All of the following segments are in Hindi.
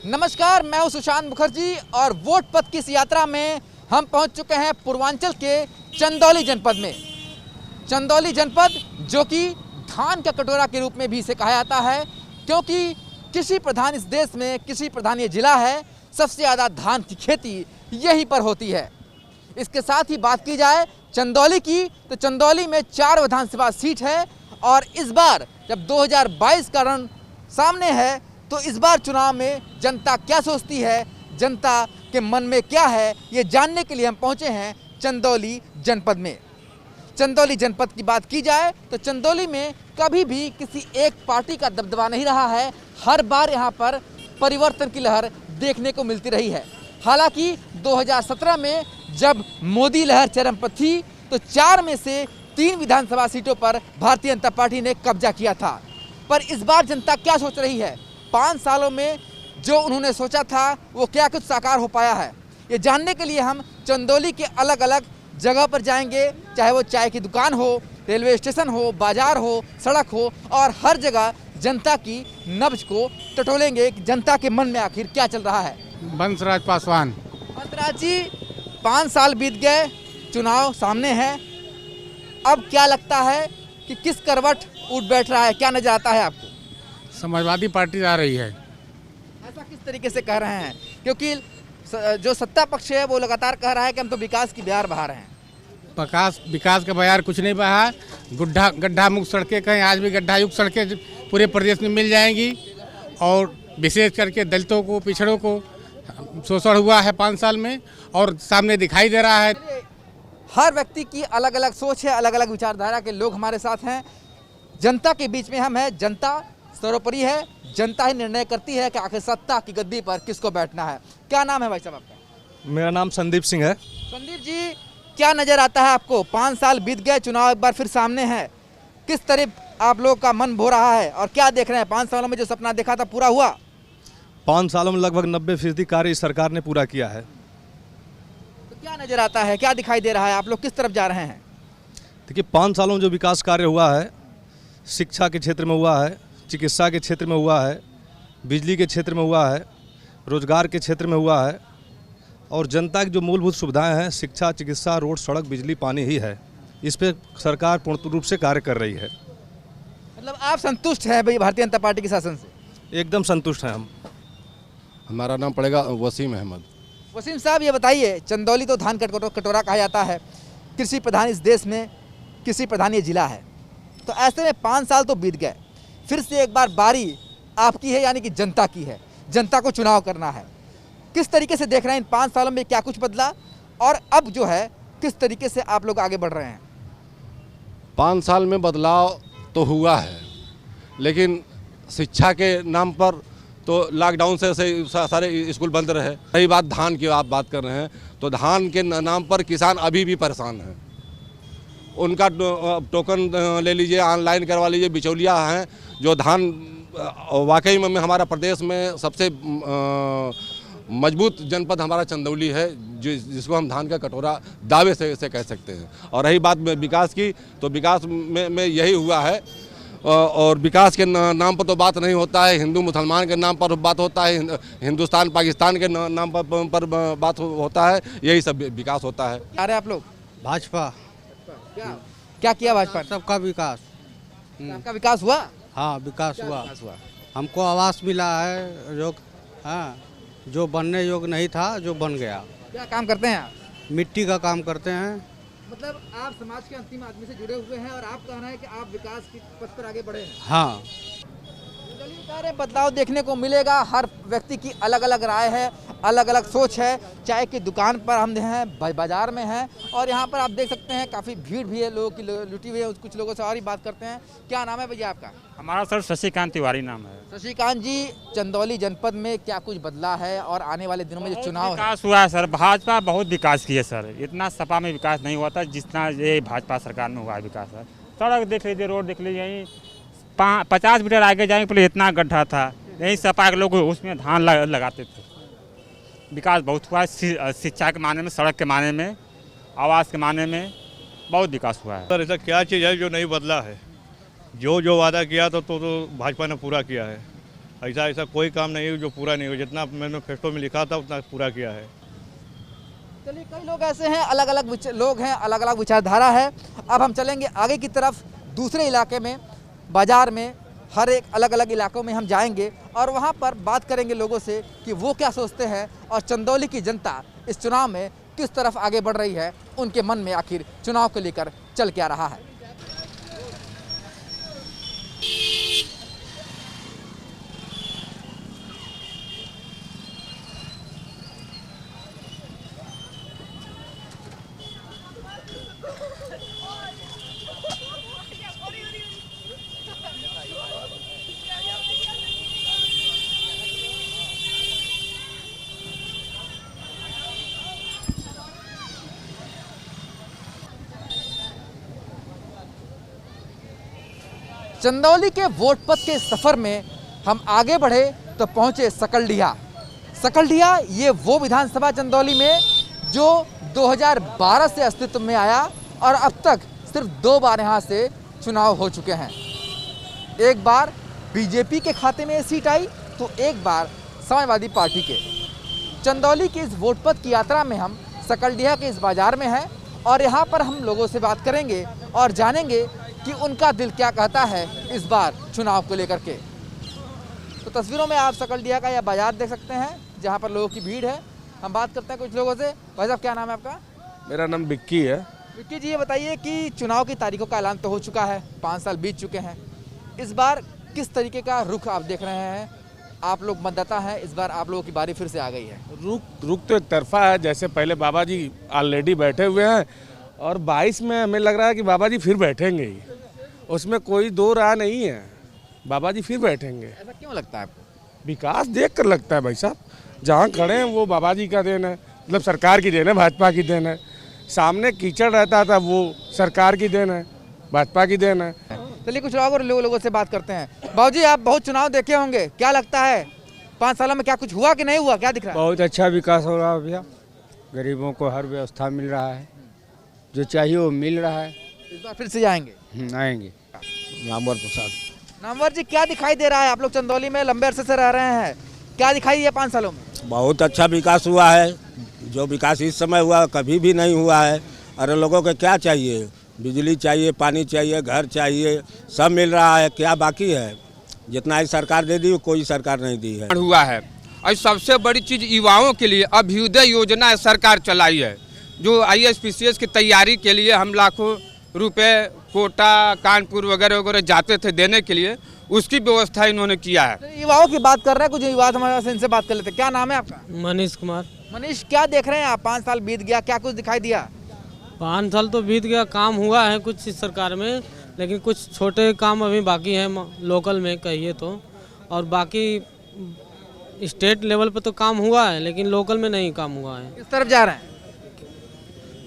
नमस्कार, मैं हूं सुशांत मुखर्जी और वोट पथ की इस यात्रा में हम पहुंच चुके हैं पूर्वांचल के चंदौली जनपद में। चंदौली जनपद जो कि धान का कटोरा के रूप में भी इसे कहा जाता है, क्योंकि कृषि प्रधान इस देश में कृषि प्रधान ये जिला है। सबसे ज़्यादा धान की खेती यहीं पर होती है। इसके साथ ही बात की जाए चंदौली की, तो चंदौली में 4 विधानसभा सीट है और इस बार जब 2022 का रन सामने है तो इस बार चुनाव में जनता क्या सोचती है, जनता के मन में क्या है, ये जानने के लिए हम पहुंचे हैं चंदौली जनपद में। चंदौली जनपद की बात की जाए तो चंदौली में कभी भी किसी एक पार्टी का दबदबा नहीं रहा है। हर बार यहाँ पर परिवर्तन की लहर देखने को मिलती रही है। हालांकि 2017 में जब मोदी लहर चरम पर थी तो 4 में से 3 विधानसभा सीटों पर भारतीय जनता पार्टी ने कब्जा किया था। पर इस बार जनता क्या सोच रही है, 5 सालों में जो उन्होंने सोचा था वो क्या कुछ साकार हो पाया है, ये जानने के लिए हम चंदौली के अलग अलग जगह पर जाएंगे। चाहे वो चाय की दुकान हो, रेलवे स्टेशन हो, बाजार हो, सड़क हो, और हर जगह जनता की नब्ज को टटोलेंगे कि जनता के मन में आखिर क्या चल रहा है। बंसराज पासवान। बंसराज जी, 5 साल बीत गए, चुनाव सामने है, अब क्या लगता है कि किस करवट उठ बैठ रहा है, क्या नजर आता है आपको? समाजवादी पार्टी आ रही है। ऐसा किस तरीके से कह रहे हैं? क्योंकि जो सत्ता पक्ष है वो लगातार कह रहा है कि हम तो विकास की बयार बहा रहे हैं। विकास का बयार कुछ नहीं बहा। गड्ढा मुक्त सड़कें कहीं आज भी गड्ढा युक्त सड़कें पूरे प्रदेश में मिल जाएंगी और विशेष करके दलितों को, पिछड़ों को शोषण हुआ है 5 साल में और सामने दिखाई दे रहा है। हर व्यक्ति की अलग अलग सोच है, अलग अलग विचारधारा के लोग हमारे साथ हैं। जनता के बीच में हम हैं। जनता सर्वोपरि है, जनता ही निर्णय करती है कि आखिर सत्ता की गद्दी पर किसको बैठना है। क्या नाम है भाई साहब आपका? मेरा नाम संदीप सिंह है। संदीप जी, क्या नज़र आता है आपको? 5 साल बीत गए, चुनाव एक बार फिर सामने है, किस तरह आप लोग का मन भो रहा है और क्या देख रहे हैं? 5 सालों में जो सपना देखा था पूरा हुआ? 5 सालों में लगभग 90% कार्य इस सरकार ने पूरा किया है। तो क्या नज़र आता है, क्या दिखाई दे रहा है, आप लोग किस तरफ जा रहे हैं? देखिए, 5 सालों में जो विकास कार्य हुआ है, शिक्षा के क्षेत्र में हुआ है, चिकित्सा के क्षेत्र में हुआ है, बिजली के क्षेत्र में हुआ है, रोजगार के क्षेत्र में हुआ है और जनता की जो मूलभूत सुविधाएं हैं, शिक्षा, चिकित्सा, रोड, सड़क, बिजली, पानी ही है, इस पे सरकार पूर्ण रूप से कार्य कर रही है। मतलब आप संतुष्ट हैं भाई भारतीय जनता पार्टी के शासन से? एकदम संतुष्ट हैं हम। हमारा नाम पड़ेगा वसीम अहमद। वसीम साहब, ये बताइए, चंदौली तो धान कटोरा कहा जाता है, कृषि प्रधान इस देश में कृषि प्रधान ये जिला है, तो ऐसे में 5 साल तो बीत गए, फिर से एक बार बारी आपकी है, यानी कि जनता की है, जनता को चुनाव करना है। किस तरीके से देख रहे हैं इन 5 सालों में क्या कुछ बदला और अब जो है किस तरीके से आप लोग आगे बढ़ रहे हैं? 5 साल में बदलाव तो हुआ है, लेकिन शिक्षा के नाम पर तो लॉकडाउन से सारे स्कूल बंद रहे। रही बात धान की, आप बात कर रहे हैं, तो धान के नाम पर किसान अभी भी परेशान हैं। उनका टोकन ले लीजिए, ऑनलाइन करवा लीजिए। बिचौलिया हैं जो धान, वाकई में हमारा प्रदेश में सबसे मजबूत जनपद हमारा चंदौली है, जिसको हम धान का कटोरा दावे से कह सकते हैं। और रही बात विकास की, तो विकास में यही हुआ है। और विकास के नाम पर तो बात नहीं होता है, हिंदू मुसलमान के नाम पर बात होता है, हिंदुस्तान पाकिस्तान के नाम पर बात होता है, यही सब विकास होता है। क्या रहे आप लोग? भाजपा। क्या किया भाजपा ने? सबका विकास। आपका विकास हुआ? हाँ, विकास हुआ। हमको आवास मिला है, जो हाँ जो बनने योग्य नहीं था, जो बन गया। क्या काम करते हैं आप? मिट्टी का काम करते हैं। मतलब आप समाज के अंतिम आदमी से जुड़े हुए हैं और आप कहना है कि आप विकास की पथ पर आगे बढ़े हैं। हाँ, सारे बदलाव देखने को मिलेगा। हर व्यक्ति की अलग अलग राय है, अलग अलग सोच है। चाय की दुकान पर हम हैं, बाजार में हैं और यहाँ पर आप देख सकते हैं काफ़ी भीड़ भी है, लोगों की लुटी हुई है। कुछ लोगों से और ही बात करते हैं। क्या नाम है भैया आपका? हमारा सर शशिकांत तिवारी नाम है। शशिकांत जी, चंदौली जनपद में क्या कुछ बदला है और आने वाले दिनों में जो चुनाव है? विकास हुआ है सर, भाजपा बहुत विकास की है सर। इतना सपा में विकास नहीं हुआ था जितना ये भाजपा सरकार में हुआ है विकास सर। सड़क देख लीजिए, रोड देख लीजिए, यहीं 50 मीटर आगे जाएंगे पहले इतना गड्ढा था, यहीं सपा के लोग उसमें धान लगाते थे। विकास बहुत हुआ है, शिक्षा के माने में, सड़क के माने में, आवास के माने में बहुत विकास हुआ है। सर, ऐसा क्या चीज़ है जो नहीं बदला है? जो वादा किया तो भाजपा ने पूरा किया है। ऐसा ऐसा कोई काम नहीं है जो पूरा नहीं हो। जितना मैनिफेस्टो में लिखा था उतना पूरा किया है। चलिए, कई लोग ऐसे हैं, अलग अलग लोग हैं, अलग अलग विचारधारा है। अब हम चलेंगे आगे की तरफ, दूसरे इलाके में, बाजार में, हर एक अलग अलग इलाकों में हम जाएंगे और वहाँ पर बात करेंगे लोगों से कि वो क्या सोचते हैं और चंदौली की जनता इस चुनाव में किस तरफ आगे बढ़ रही है, उनके मन में आखिर चुनाव को लेकर चल क्या रहा है। चंदौली के वोट पथ के सफर में हम आगे बढ़े तो पहुंचे सकलडीहा। सकलडीहा ये वो विधानसभा चंदौली में जो 2012 से अस्तित्व में आया और अब तक सिर्फ 2 बार यहाँ से चुनाव हो चुके हैं। एक बार बीजेपी के खाते में सीट आई तो एक बार समाजवादी पार्टी के। चंदौली की इस वोट पथ की यात्रा में हम सकलडीहा के इस बाजार में हैं और यहाँ पर हम लोगों से बात करेंगे और जानेंगे कि उनका दिल क्या कहता है इस बार चुनाव को लेकर के। तो तस्वीरों में आप सकलडीहा का यह बाजार देख सकते हैं जहां पर लोगों की भीड़ है। हम बात करते हैं कुछ लोगों से। भाई साहब, क्या नाम है आपका? मेरा नाम विक्की है। विक्की जी, ये बताइए कि चुनाव की तारीखों का ऐलान तो हो चुका है, 5 साल बीत चुके हैं। इस बार किस तरीके का रुख आप देख रहे हैं? आप लोग मतदाता हैं, इस बार आप लोगों की बारी फिर से आ गई है। रुख तो एक तरफा है। जैसे पहले बाबा जी ऑलरेडी बैठे हुए हैं और 22 में हमें लग रहा है कि बाबा जी फिर बैठेंगे ही, उसमें कोई दो राय नहीं है। बाबा जी फिर बैठेंगे। ऐसा क्यों लगता है आपको? विकास देख कर लगता है भाई साहब। जहाँ खड़े हैं वो बाबा जी का देन है, मतलब सरकार की देन है, भाजपा की देन है। सामने कीचड़ रहता था वो सरकार की देन है, भाजपा की देन है। चलिए, कुछ और लोगों से बात करते हैं। बाबूजी, आप बहुत चुनाव देखे होंगे, क्या लगता है 5 सालों में क्या कुछ हुआ कि नहीं हुआ, क्या दिख रहा है? बहुत अच्छा विकास हो रहा है भैया। गरीबों को हर व्यवस्था मिल रहा है, जो चाहिए वो मिल रहा है। इस बार फिर से जाएंगे? आएंगे। नामवर प्रसाद। नामवर जी, क्या दिखाई दे रहा है? आप लोग चंदौली में लंबे अरसे से रह रहे हैं, क्या दिखाई दिया 5 सालों में? बहुत अच्छा विकास हुआ है। जो विकास इस समय हुआ कभी भी नहीं हुआ है। अरे लोगों को क्या चाहिए? बिजली चाहिए, पानी चाहिए, घर चाहिए, सब मिल रहा है। क्या बाकी है? जितना ही सरकार दे दी कोई सरकार नहीं दी है। हुआ है। और सबसे बड़ी चीज़ युवाओं के लिए अभ्युदय योजना सरकार चलाई है, जो IAS PCS की तैयारी के लिए हम लाखों रुपए कोटा कानपुर वगैरह वगैरह जाते थे देने के लिए, उसकी व्यवस्था इन्होंने किया है। युवाओं की बात कर रहे हैं, कुछ युवा हमारे पास, इनसे बात कर लेते हैं। क्या नाम है आपका? मनीष कुमार। मनीष, क्या देख रहे हैं आप? 5 साल बीत गया, क्या कुछ दिखाई दिया? 5 साल तो बीत गया, काम हुआ है कुछ इस सरकार में, लेकिन कुछ छोटे काम अभी बाकी हैं लोकल में कहिए तो, और बाकी स्टेट लेवल पे तो काम हुआ है लेकिन लोकल में नहीं काम हुआ है। किस तरफ जा रहे हैं?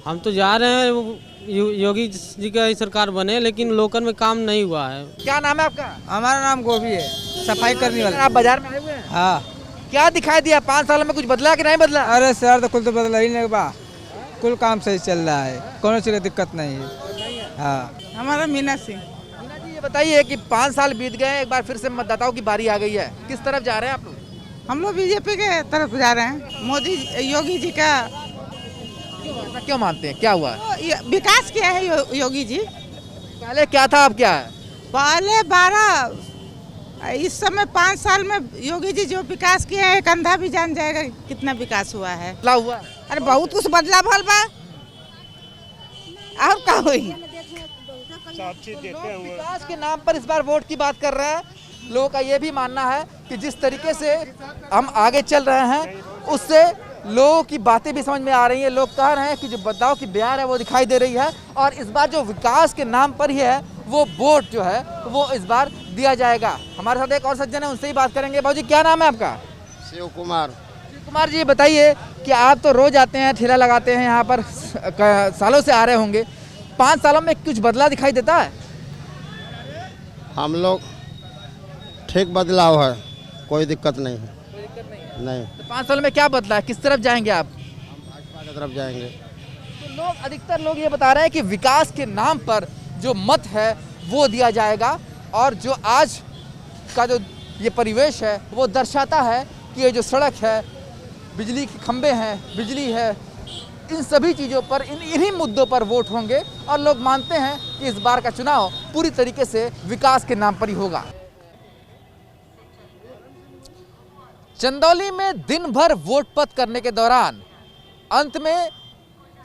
हम तो जा रहे हैं योगी जी का ही सरकार बने, लेकिन लोकल में काम नहीं हुआ है। क्या नाम है आपका? हमारा नाम गोभी है, सफाई करने वाला। आप बाजार में आए हुए हैं? हाँ। क्या दिखाई दिया 5 सालों में? कुछ बदला कि नहीं बदला? अरे सर, तो कुल तो बदला ही नहीं बा, कुल काम सही चल रहा है, कोनो चीज़ की दिक्कत नहीं है। हाँ। हमारा मीना सिंह। मीना जी, ये बताइए कि 5 साल बीत गए, एक बार फिर से मतदाताओं की बारी आ गई है, किस तरफ जा रहे हैं आप लोग? हम लोग बीजेपी के तरफ जा रहे हैं। मोदी योगी जी का क्यों मानते हैं, क्या हुआ? विकास किया है योगी जी। पहले क्या था, अब क्या है? पहले 12, इस समय 5 साल में योगी जी जो विकास किया है, एक अंधा भी जान जाएगा कितना विकास हुआ है। बदला हुआ? अरे बहुत कुछ बदला भल बा, और क्या हुई? विकास के नाम पर इस बार वोट की बात कर रहे हैं। लोगों का ये भी मानना है कि जिस तरीके से हम आगे चल रहे हैं उससे लोगों की बातें भी समझ में आ रही हैं। लोग कह रहे हैं कि जो बदलाव की बयार है वो दिखाई दे रही है और इस बार जो विकास के नाम पर ही है वो वोट जो है वो इस बार दिया जाएगा। हमारे साथ एक और सज्जन है, उनसे ही बात करेंगे। बाबूजी, क्या नाम है आपका? शिव कुमार। शिव कुमार जी, बताइए कि आप तो रोज आते हैं, ठेला लगाते हैं यहाँ पर, सालों से आ रहे होंगे, 5 सालों में कुछ बदलाव दिखाई देता है? हम लोग ठीक बदलाव है, कोई दिक्कत नहीं है। नहीं। तो 5 साल में क्या बदला है, किस तरफ जाएंगे आप? भाजपा की तरफ जाएंगे। तो लोग, अधिकतर लोग ये बता रहे हैं कि विकास के नाम पर जो मत है वो दिया जाएगा और जो आज का जो ये परिवेश है वो दर्शाता है कि ये जो सड़क है, बिजली के खंभे हैं, बिजली है, इन सभी चीज़ों पर, इन्हीं मुद्दों पर वोट होंगे और लोग मानते हैं कि इस बार का चुनाव पूरी तरीके से विकास के नाम पर ही होगा। चंदौली में दिन भर वोट पत करने के दौरान अंत में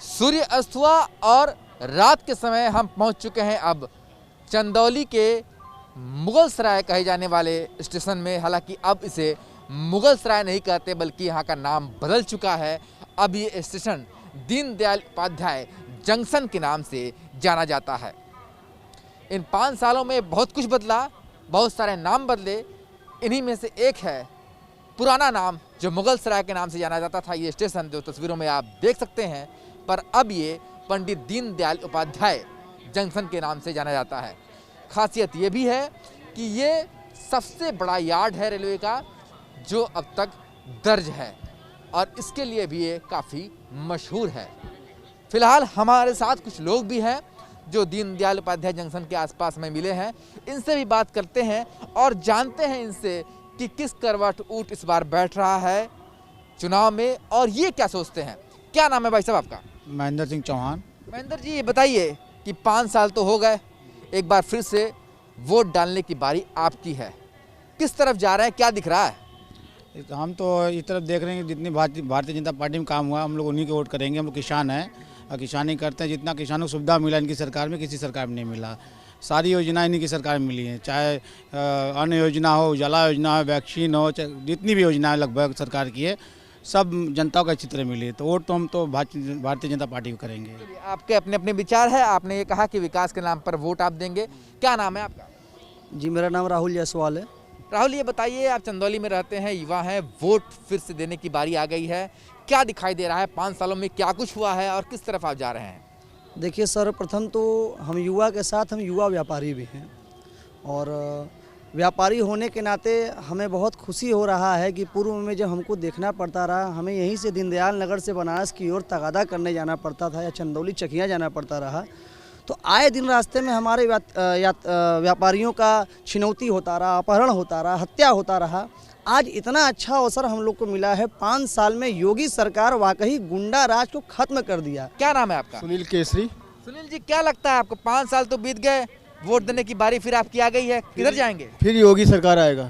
सूर्य अस्त हुआ और रात के समय हम पहुंच चुके हैं अब चंदौली के मुगल सराय कहे जाने वाले स्टेशन में। हालांकि अब इसे मुगल सराय नहीं कहते बल्कि यहाँ का नाम बदल चुका है। अब ये स्टेशन दीनदयाल उपाध्याय जंक्शन के नाम से जाना जाता है। इन 5 सालों में बहुत कुछ बदला, बहुत सारे नाम बदले। इन्हीं में से एक है पुराना नाम जो मुगल सराय के नाम से जाना जाता था। ये स्टेशन जो तस्वीरों में आप देख सकते हैं, पर अब ये पंडित दीनदयाल उपाध्याय जंक्शन के नाम से जाना जाता है। खासियत ये भी है कि ये सबसे बड़ा यार्ड है रेलवे का जो अब तक दर्ज है और इसके लिए भी ये काफ़ी मशहूर है। फिलहाल हमारे साथ कुछ लोग भी हैं जो दीनदयाल उपाध्याय जंक्शन के आसपास में मिले हैं। इनसे भी बात करते हैं और जानते हैं इनसे कि किस करवट ऊँट इस बार बैठ रहा है चुनाव में और ये क्या सोचते हैं। क्या नाम है भाई साहब आपका? महेंद्र सिंह चौहान। महेंद्र जी, ये बताइए कि 5 साल तो हो गए, एक बार फिर से वोट डालने की बारी आपकी है। किस तरफ जा रहे हैं, क्या दिख रहा है? हम तो इस तरफ देख रहे हैं कि जितनी भारतीय जनता पार्टी में काम हुआ हम लोग उन्हीं को वोट करेंगे। हम लोग किसान हैं और किसानी करते हैं। जितना किसानों को सुविधा मिला इनकी सरकार में किसी सरकार में नहीं मिला। सारी योजनाएं इन्हीं की सरकार में मिली हैं, चाहे अन्न योजना हो, उजाला योजना हो, वैक्सीन हो, जितनी भी योजनाएं लगभग सरकार की है सब जनता को अच्छी तरह मिली है। तो वोट तो हम तो भारतीय जनता पार्टी को करेंगे। आपके अपने अपने विचार है। आपने ये कहा कि विकास के नाम पर वोट आप देंगे। क्या नाम है आपका? जी, मेरा नाम राहुल जायसवाल है। राहुल, ये बताइए, आप चंदौली में रहते हैं, युवा हैं, वोट फिर से देने की बारी आ गई है। क्या दिखाई दे रहा है 5 सालों में, क्या कुछ हुआ है और किस तरफ आप जा रहे हैं? देखिए सर, प्रथम तो हम युवा के साथ हम युवा व्यापारी भी हैं और व्यापारी होने के नाते हमें बहुत खुशी हो रहा है कि पूर्व में जब हमको देखना पड़ता रहा, हमें यहीं से दीनदयाल नगर से बनारस की ओर तगादा करने जाना पड़ता था या चंदौली चकिया जाना पड़ता रहा, तो आए दिन रास्ते में हमारे व्यापारियों का छिनौती होता रहा, अपहरण होता रहा, हत्या होता रहा। आज इतना अच्छा अवसर हम लोग को मिला है। 5 साल में योगी सरकार वाकई गुंडा राज को खत्म कर दिया। क्या नाम है आपका? सुनील केसरी। सुनील जी, क्या लगता है आपको 5 साल तो बीत गए, वोट देने की बारी फिर आपकी आ गई है, किधर जाएंगे? फिर योगी सरकार आएगा।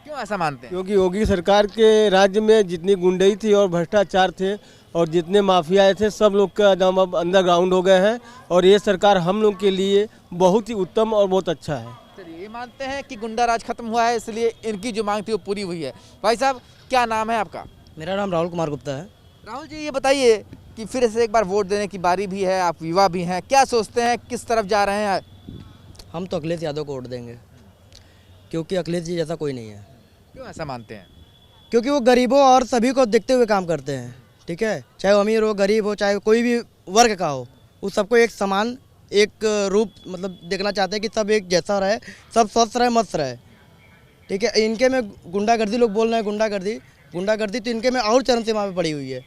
क्यों ऐसा मानते हैं? क्योंकि योगी सरकार के राज्य में जितनी गुंडई थी और भ्रष्टाचार थे और जितने माफियाए थे सब लोग का नाम अब अंडरग्राउंड हो गए हैं और ये सरकार हम लोग के लिए बहुत ही उत्तम और बहुत अच्छा है। चलिए, ये मानते हैं कि गुंडा राज खत्म हुआ है, इसलिए इनकी जो मांग थी वो पूरी हुई है। भाई साहब, क्या नाम है आपका? मेरा नाम राहुल कुमार गुप्ता है। राहुल जी, ये बताइए कि फिर से एक बार वोट देने की बारी भी है, आप युवा भी हैं, क्या सोचते हैं, किस तरफ जा रहे हैं? हम तो अखिलेश यादव को वोट देंगे क्योंकि अखिलेश जी जैसा कोई नहीं है। क्यों ऐसा मानते हैं? क्योंकि वो गरीबों और सभी को देखते हुए काम करते हैं। ठीक है, चाहे वो अमीर हो, गरीब हो, चाहे कोई भी वर्ग का हो, उस सबको एक समान एक रूप मतलब देखना चाहते हैं कि सब एक जैसा रहे, सब स्वस्थ रहे, मस्त रहे। ठीक है, इनके में गुंडागर्दी, लोग बोल रहे हैं गुंडागर्दी तो इनके में और चरम सीमा पे पड़ी हुई है।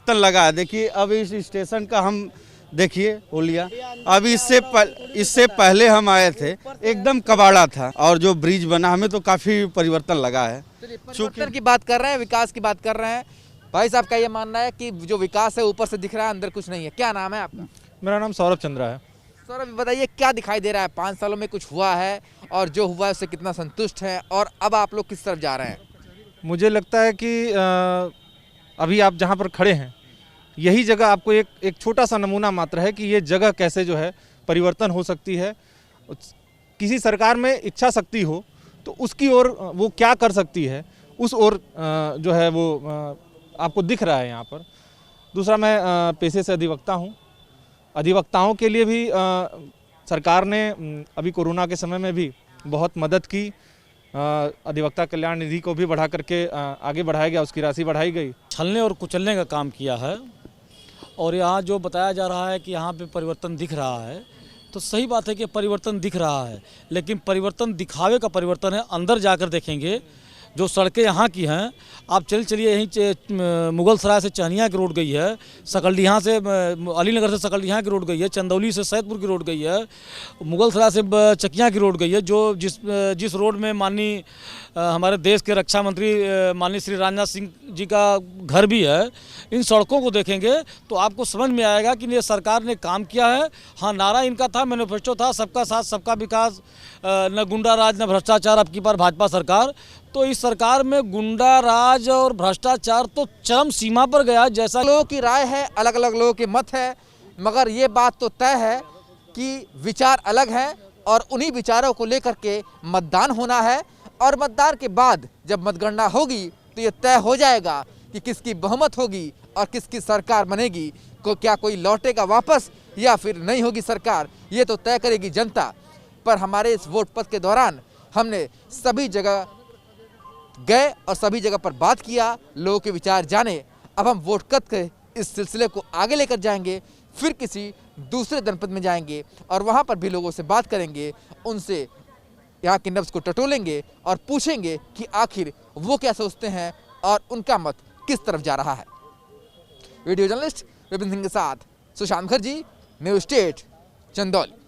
तन लगा है। देखिए, अब इस स्टेशन का हम देखिए होलिया, अभी इससे पहले हम आए थे एकदम कबाड़ा था और जो ब्रिज बना हमें तो काफ़ी परिवर्तन लगा है। परिवर्तन की बात कर रहे हैं, विकास की बात कर रहे हैं। भाई साहब का ये मानना है कि जो विकास है ऊपर से दिख रहा है, अंदर कुछ नहीं है। क्या नाम है आपका? मेरा नाम सौरभ चंद्रा है। सौरभ, बताइए क्या दिखाई दे रहा है, 5 सालों में कुछ हुआ है और जो हुआ है उससे कितना संतुष्ट है और अब आप लोग किस तरफ जा रहे हैं? मुझे लगता है कि अभी आप जहाँ पर खड़े हैं यही जगह आपको एक छोटा सा नमूना मात्र है कि ये जगह कैसे जो है परिवर्तन हो सकती है। किसी सरकार में इच्छा शक्ति हो तो उसकी ओर वो क्या कर सकती है, उस ओर जो है वो आपको दिख रहा है यहाँ पर। दूसरा, मैं पेशे से अधिवक्ता हूँ। अधिवक्ताओं के लिए भी सरकार ने अभी कोरोना के समय में भी बहुत मदद की। अधिवक्ता कल्याण निधि को भी बढ़ा करके आगे बढ़ाया गया, उसकी राशि बढ़ाई गई। छलने और कुचलने का काम किया है और यहाँ जो बताया जा रहा है कि यहाँ पे परिवर्तन दिख रहा है, तो सही बात है कि परिवर्तन दिख रहा है, लेकिन परिवर्तन दिखावे का परिवर्तन है। अंदर जाकर देखेंगे जो सड़कें यहाँ की हैं, आप चलिए यहीं मुगल सराय से चहनिया की रोड गई है, सकलडीहा से अलीनगर से सकलडीहा की रोड गई है, चंदौली से सैदपुर की रोड गई है, मुगल सराय से चकिया की रोड गई है, जो जिस रोड में माननीय हमारे देश के रक्षा मंत्री माननीय श्री राजनाथ सिंह जी का घर भी है। इन सड़कों को देखेंगे तो आपको समझ में आएगा कि ये सरकार ने काम किया है। हाँ, नारा इनका था, मैनिफेस्टो था, सबका साथ सबका विकास, न गुंडा राज न भ्रष्टाचार, अब की बार भाजपा सरकार। तो इस सरकार में गुंडा राज और भ्रष्टाचार तो चरम सीमा पर गया। जैसा लोगों की राय है, अलग अलग लोगों के मत है, मगर ये बात तो तय है कि विचार अलग हैं और उन्हीं विचारों को लेकर के मतदान होना है। और मतदान के बाद जब मतगणना होगी तो ये तय हो जाएगा कि किसकी बहुमत होगी और किसकी सरकार बनेगी। क्या कोई लौटेगा वापस या फिर नहीं होगी सरकार, ये तो तय करेगी जनता। पर हमारे इस वोट पथ के दौरान हमने सभी जगह गए और सभी जगह पर बात किया, लोगों के विचार जाने। अब हम वोट पथ के इस सिलसिले को आगे लेकर जाएंगे, फिर किसी दूसरे जनपद में जाएंगे और वहाँ पर भी लोगों से बात करेंगे, उनसे यहाँ की नब्ज को टटोलेंगे और पूछेंगे कि आखिर वो क्या सोचते हैं और उनका मत किस तरफ जा रहा है। वीडियो जर्नलिस्ट विपिन सिंह के साथ सुशांत मुखर्जी, न्यूज़ स्टेट, चंदौली।